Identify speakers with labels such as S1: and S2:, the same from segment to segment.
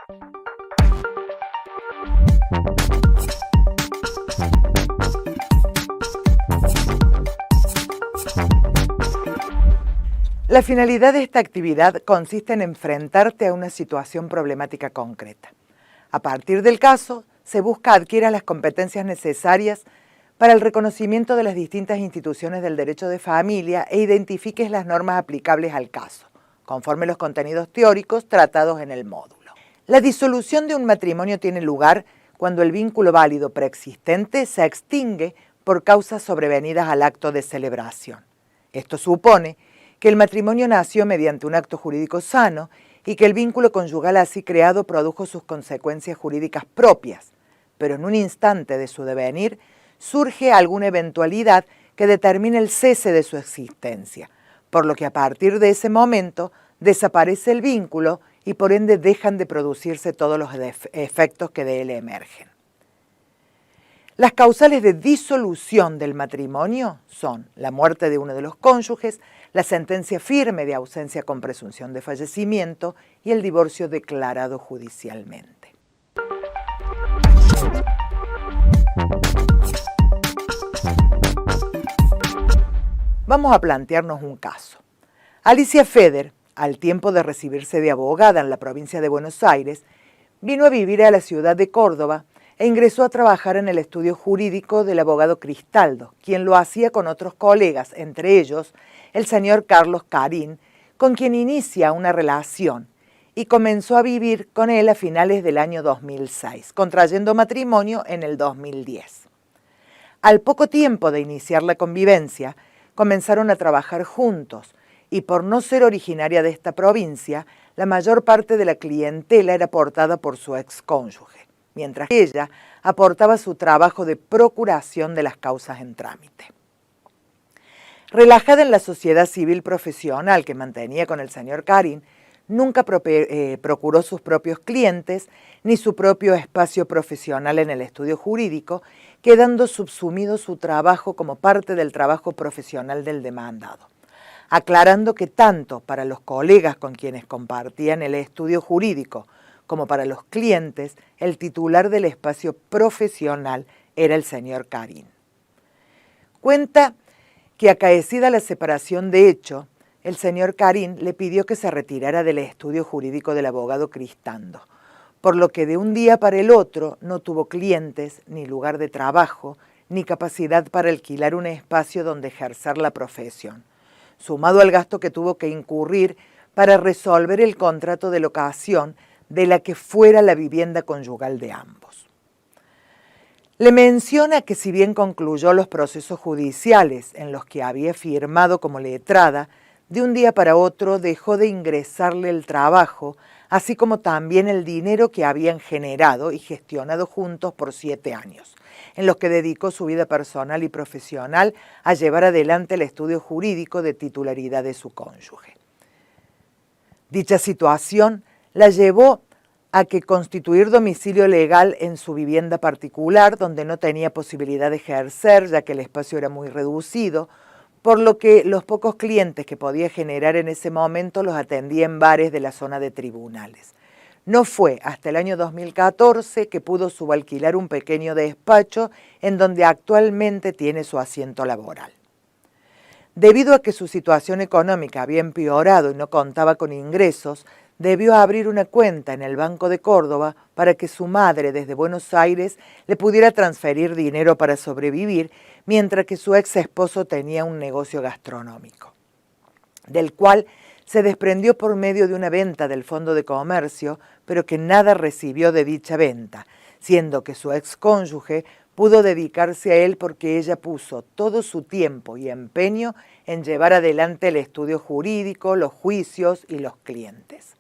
S1: La finalidad de esta actividad consiste en enfrentarte a una situación problemática concreta. A partir del caso, se busca adquirir las competencias necesarias para el reconocimiento de las distintas instituciones del derecho de familia e identifiques las normas aplicables al caso, conforme los contenidos teóricos tratados en el módulo. La disolución de un matrimonio tiene lugar cuando el vínculo válido preexistente se extingue por causas sobrevenidas al acto de celebración. Esto supone que el matrimonio nació mediante un acto jurídico sano y que el vínculo conyugal así creado produjo sus consecuencias jurídicas propias, pero en un instante de su devenir surge alguna eventualidad que determine el cese de su existencia, por lo que a partir de ese momento desaparece el vínculo y por ende dejan de producirse todos los efectos que de él emergen. Las causales de disolución del matrimonio son la muerte de uno de los cónyuges, la sentencia firme de ausencia con presunción de fallecimiento y el divorcio declarado judicialmente. Vamos a plantearnos un caso. Alicia Feder, al tiempo de recibirse de abogada en la provincia de Buenos Aires, vino a vivir a la ciudad de Córdoba e ingresó a trabajar en el estudio jurídico del abogado Cristaldo, quien lo hacía con otros colegas, entre ellos el señor Carlos Carín, con quien inicia una relación y comenzó a vivir con él a finales del año 2006, contrayendo matrimonio en el 2010. Al poco tiempo de iniciar la convivencia, comenzaron a trabajar juntos y por no ser originaria de esta provincia, la mayor parte de la clientela era aportada por su excónyuge, mientras que ella aportaba su trabajo de procuración de las causas en trámite. Relajada en la sociedad civil profesional que mantenía con el señor Carín, nunca procuró sus propios clientes ni su propio espacio profesional en el estudio jurídico, quedando subsumido su trabajo como parte del trabajo profesional del demandado, aclarando que tanto para los colegas con quienes compartían el estudio jurídico como para los clientes, el titular del espacio profesional era el señor Carín. Cuenta que acaecida la separación de hecho, el señor Carín le pidió que se retirara del estudio jurídico del abogado Cristaldo, por lo que de un día para el otro no tuvo clientes, ni lugar de trabajo, ni capacidad para alquilar un espacio donde ejercer la profesión, sumado al gasto que tuvo que incurrir para resolver el contrato de locación de la que fuera la vivienda conyugal de ambos. Le menciona que si bien concluyó los procesos judiciales en los que había firmado como letrada, de un día para otro dejó de ingresarle el trabajo, así como también el dinero que habían generado y gestionado juntos por 7 años, en los que dedicó su vida personal y profesional a llevar adelante el estudio jurídico de titularidad de su cónyuge. Dicha situación la llevó a que constituir domicilio legal en su vivienda particular, donde no tenía posibilidad de ejercer, ya que el espacio era muy reducido, por lo que los pocos clientes que podía generar en ese momento los atendía en bares de la zona de tribunales. No fue hasta el año 2014 que pudo subalquilar un pequeño despacho en donde actualmente tiene su asiento laboral. Debido a que su situación económica había empeorado y no contaba con ingresos, debió abrir una cuenta en el Banco de Córdoba para que su madre desde Buenos Aires le pudiera transferir dinero para sobrevivir, mientras que su ex esposo tenía un negocio gastronómico, del cual se desprendió por medio de una venta del Fondo de Comercio, pero que nada recibió de dicha venta, siendo que su ex cónyuge pudo dedicarse a él porque ella puso todo su tiempo y empeño en llevar adelante el estudio jurídico, los juicios y los clientes.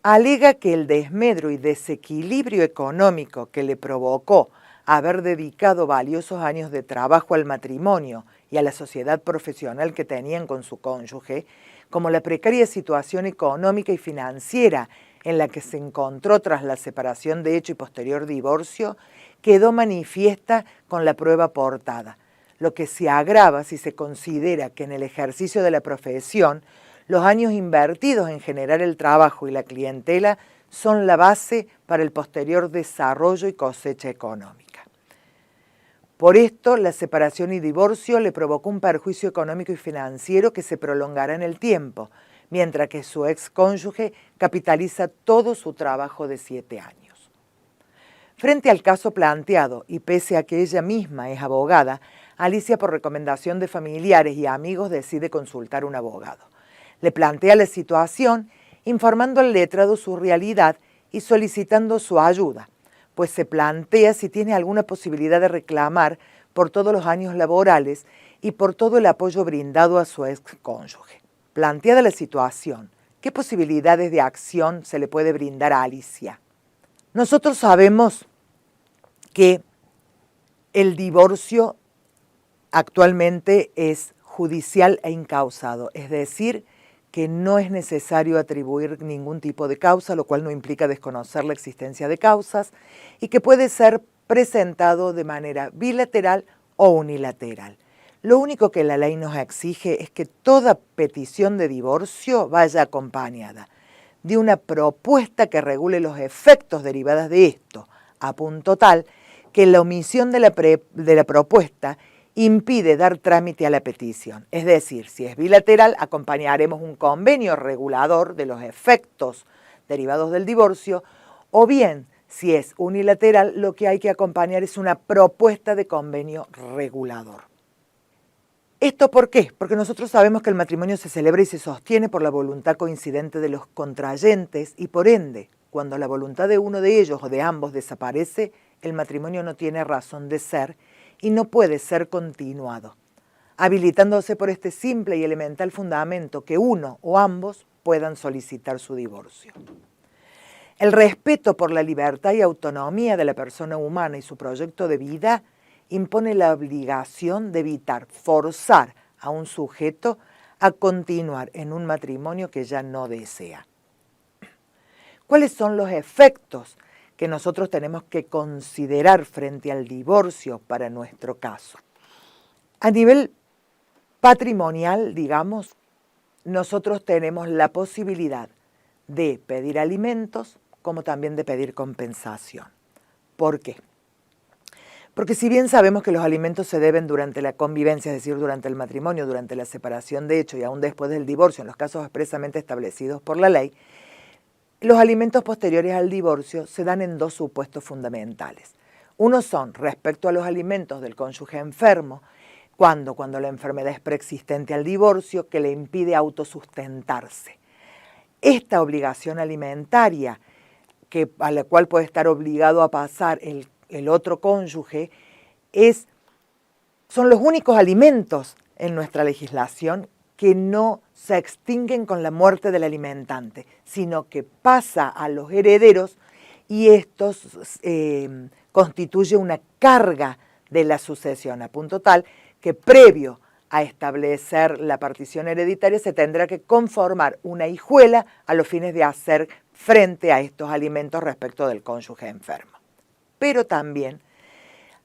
S1: Alega que el desmedro y desequilibrio económico que le provocó haber dedicado valiosos años de trabajo al matrimonio y a la sociedad profesional que tenían con su cónyuge, como la precaria situación económica y financiera en la que se encontró tras la separación de hecho y posterior divorcio, quedó manifiesta con la prueba aportada, lo que se agrava si se considera que en el ejercicio de la profesión Los años invertidos en generar el trabajo y la clientela son la base para el posterior desarrollo y cosecha económica. Por esto, la separación y divorcio le provocó un perjuicio económico y financiero que se prolongará en el tiempo, mientras que su excónyuge capitaliza todo su trabajo de 7 años. Frente al caso planteado, y pese a que ella misma es abogada, Alicia, por recomendación de familiares y amigos, decide consultar a un abogado. Le plantea la situación, informando al letrado su realidad y solicitando su ayuda, pues se plantea si tiene alguna posibilidad de reclamar por todos los años laborales y por todo el apoyo brindado a su excónyuge. Planteada la situación, ¿qué posibilidades de acción se le puede brindar a Alicia? Nosotros sabemos que el divorcio actualmente es judicial e incausado, es decir, que no es necesario atribuir ningún tipo de causa, lo cual no implica desconocer la existencia de causas, y que puede ser presentado de manera bilateral o unilateral. Lo único que la ley nos exige es que toda petición de divorcio vaya acompañada de una propuesta que regule los efectos derivados de esto, a punto tal que la omisión de la propuesta impide dar trámite a la petición. Es decir, si es bilateral, acompañaremos un convenio regulador de los efectos derivados del divorcio, o bien, si es unilateral, lo que hay que acompañar es una propuesta de convenio regulador. ¿Esto por qué? Porque nosotros sabemos que el matrimonio se celebra y se sostiene por la voluntad coincidente de los contrayentes y por ende, cuando la voluntad de uno de ellos o de ambos desaparece, el matrimonio no tiene razón de ser y no puede ser continuado, habilitándose por este simple y elemental fundamento que uno o ambos puedan solicitar su divorcio. El respeto por la libertad y autonomía de la persona humana y su proyecto de vida impone la obligación de evitar forzar a un sujeto a continuar en un matrimonio que ya no desea. ¿Cuáles son los efectos que nosotros tenemos que considerar frente al divorcio para nuestro caso? A nivel patrimonial, digamos, nosotros tenemos la posibilidad de pedir alimentos como también de pedir compensación. ¿Por qué? Porque si bien sabemos que los alimentos se deben durante la convivencia, es decir, durante el matrimonio, durante la separación de hecho y aún después del divorcio, en los casos expresamente establecidos por la ley, los alimentos posteriores al divorcio se dan en dos supuestos fundamentales. Uno son respecto a los alimentos del cónyuge enfermo, cuando la enfermedad es preexistente al divorcio, que le impide autosustentarse. Esta obligación alimentaria, a la cual puede estar obligado a pasar el otro cónyuge, son los únicos alimentos en nuestra legislación que no se extinguen con la muerte del alimentante, sino que pasa a los herederos y estos constituye una carga de la sucesión, a punto tal que previo a establecer la partición hereditaria se tendrá que conformar una hijuela a los fines de hacer frente a estos alimentos respecto del cónyuge enfermo. Pero también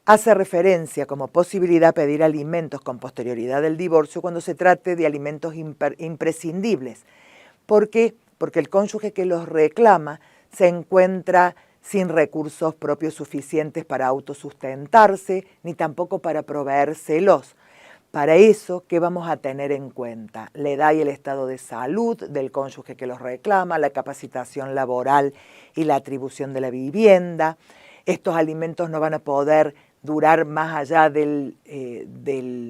S1: hace referencia como posibilidad pedir alimentos con posterioridad del divorcio cuando se trate de alimentos imprescindibles. ¿Por qué? Porque el cónyuge que los reclama se encuentra sin recursos propios suficientes para autosustentarse, ni tampoco para proveérselos. Para eso, ¿qué vamos a tener en cuenta? La edad y el estado de salud del cónyuge que los reclama, la capacitación laboral y la atribución de la vivienda. Estos alimentos no van a poder durar más allá del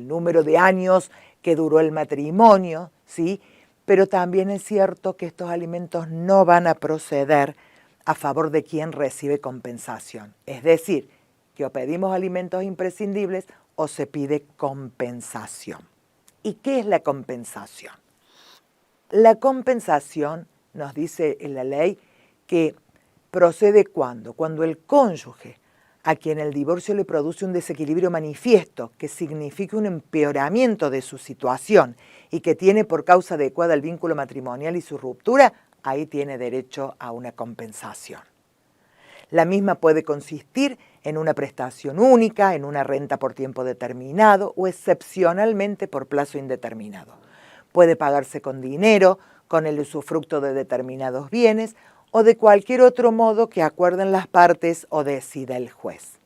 S1: número de años que duró el matrimonio, ¿sí? Pero también es cierto que estos alimentos no van a proceder a favor de quien recibe compensación. Es decir, que o pedimos alimentos imprescindibles o se pide compensación. ¿Y qué es la compensación? La compensación, nos dice en la ley, que procede cuando el cónyuge a quien el divorcio le produce un desequilibrio manifiesto que significa un empeoramiento de su situación y que tiene por causa adecuada el vínculo matrimonial y su ruptura, ahí tiene derecho a una compensación. La misma puede consistir en una prestación única, en una renta por tiempo determinado o excepcionalmente por plazo indeterminado. puede pagarse con dinero, con el usufructo de determinados bienes o de cualquier otro modo que acuerden las partes o decida el juez.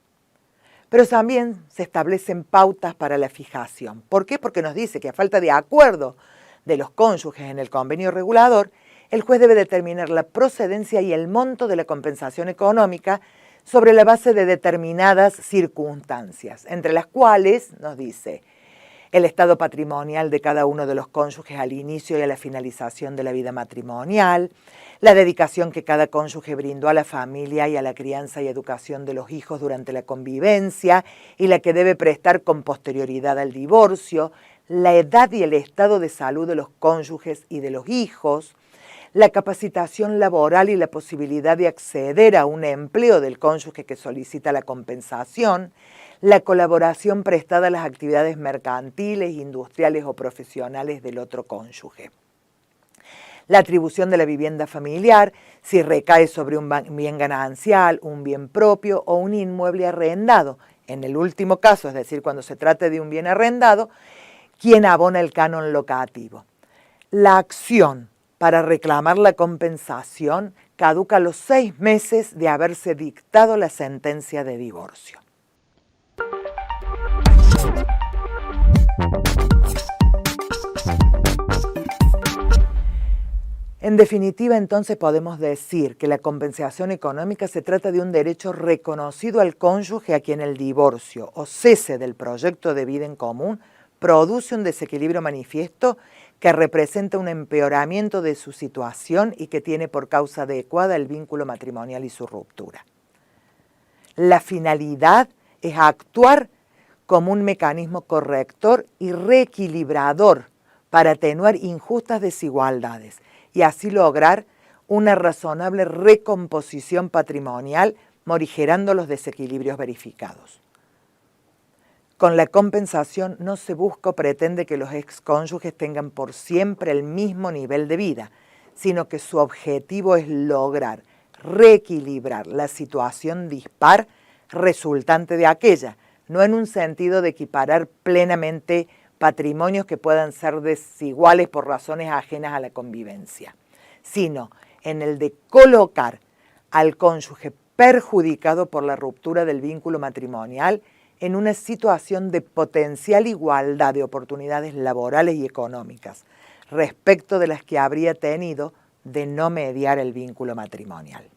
S1: Pero también se establecen pautas para la fijación. ¿Por qué? Porque nos dice que a falta de acuerdo de los cónyuges en el convenio regulador, el juez debe determinar la procedencia y el monto de la compensación económica sobre la base de determinadas circunstancias, entre las cuales, nos dice, el estado patrimonial de cada uno de los cónyuges al inicio y a la finalización de la vida matrimonial, la dedicación que cada cónyuge brindó a la familia y a la crianza y educación de los hijos durante la convivencia y la que debe prestar con posterioridad al divorcio, la edad y el estado de salud de los cónyuges y de los hijos, la capacitación laboral y la posibilidad de acceder a un empleo del cónyuge que solicita la compensación, la colaboración prestada a las actividades mercantiles, industriales o profesionales del otro cónyuge. La atribución de la vivienda familiar, si recae sobre un bien ganancial, un bien propio o un inmueble arrendado. En el último caso, es decir, cuando se trate de un bien arrendado, quien abona el canon locativo. La acción para reclamar la compensación caduca a los 6 meses de haberse dictado la sentencia de divorcio. En definitiva, entonces podemos decir que la compensación económica se trata de un derecho reconocido al cónyuge a quien el divorcio o cese del proyecto de vida en común produce un desequilibrio manifiesto que representa un empeoramiento de su situación y que tiene por causa adecuada el vínculo matrimonial y su ruptura. La finalidad es actuar como un mecanismo corrector y reequilibrador para atenuar injustas desigualdades y así lograr una razonable recomposición patrimonial morigerando los desequilibrios verificados. Con la compensación no se busca o pretende que los excónyuges tengan por siempre el mismo nivel de vida, sino que su objetivo es lograr reequilibrar la situación dispar resultante de aquella, no en un sentido de equiparar plenamente patrimonios que puedan ser desiguales por razones ajenas a la convivencia, sino en el de colocar al cónyuge perjudicado por la ruptura del vínculo matrimonial en una situación de potencial igualdad de oportunidades laborales y económicas, respecto de las que habría tenido de no mediar el vínculo matrimonial.